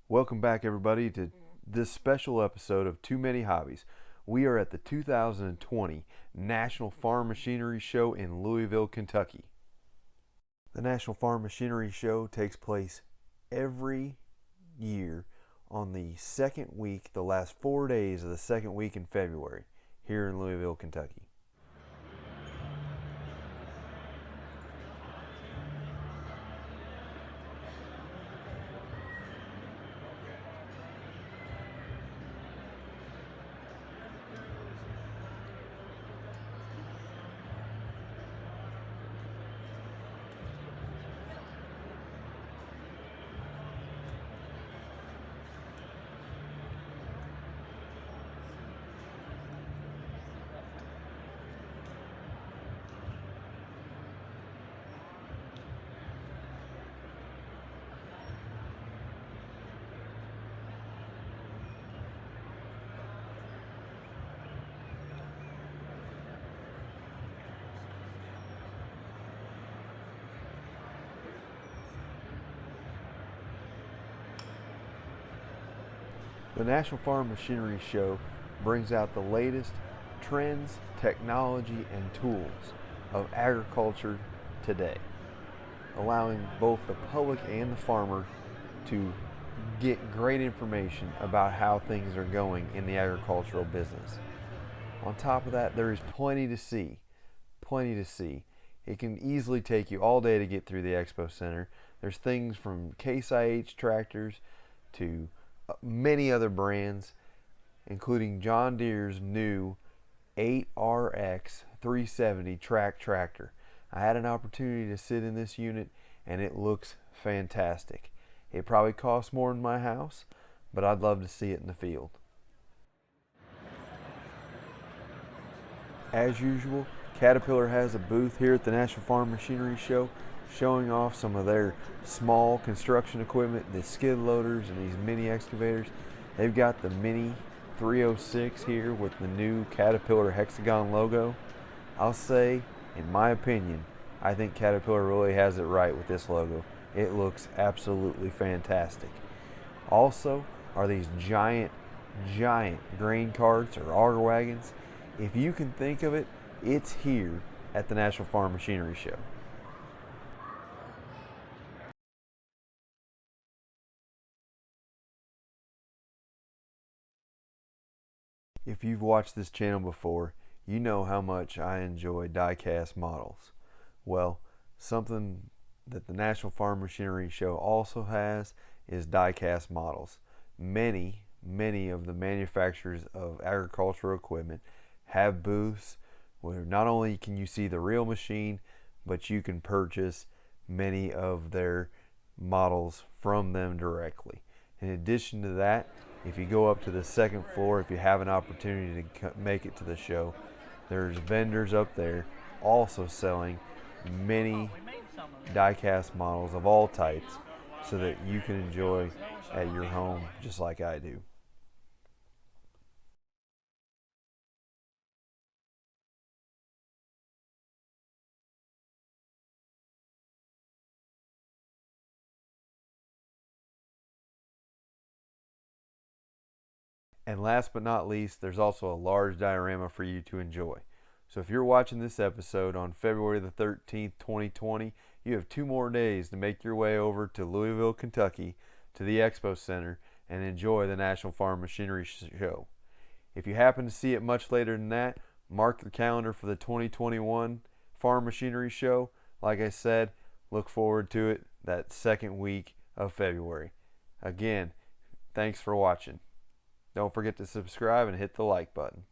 Welcome back, everybody, to this special episode of Too Many Hobbies. We are at the 2020 National Farm Machinery Show in Louisville, Kentucky. The National Farm Machinery Show takes place every year on the second week, the last 4 days of the second week in February, here in Louisville, Kentucky. The National Farm Machinery Show brings out the latest trends, technology, and tools of agriculture today, allowing both the public and the farmer to get great information about how things are going in the agricultural business. On top of that, there is plenty to see. Plenty to see. It can easily take you all day to get through the expo center. There's things from Case IH tractors to many other brands, including John Deere's new 8RX 370 track tractor. I had an opportunity to sit in this unit and it looks fantastic. It probably costs more than my house, but I'd love to see it in the field. As usual, Caterpillar has a booth here at the National Farm Machinery Show showing off some of their small construction equipment, the skid loaders and these mini excavators. They've got the Mini 306 here with the new Caterpillar hexagon logo. I'll say, in my opinion, I think Caterpillar really has it right with this logo. It looks absolutely fantastic. Also are these giant grain carts or auger wagons. If you can think of it, it's here at the National Farm Machinery Show. If you've watched this channel before, you know how much I enjoy die-cast models. Well, something that the National Farm Machinery Show also has is die-cast models. Many of the manufacturers of agricultural equipment have booths where not only can you see the real machine, but you can purchase many of their models from them directly. In addition to that, if you go up to the second floor, if you have an opportunity to make it to the show, there's vendors up there also selling many die-cast models of all types so that you can enjoy at your home just like I do. And last but not least, there's also a large diorama for you to enjoy. So if you're watching this episode on February the 13th, 2020, you have 2 more days to make your way over to Louisville, Kentucky to the Expo Center and enjoy the National Farm Machinery Show. If you happen to see it much later than that, mark the calendar for the 2021 Farm Machinery Show. Like I said, look forward to it that second week of February. Again, thanks for watching. Don't forget to subscribe and hit the like button.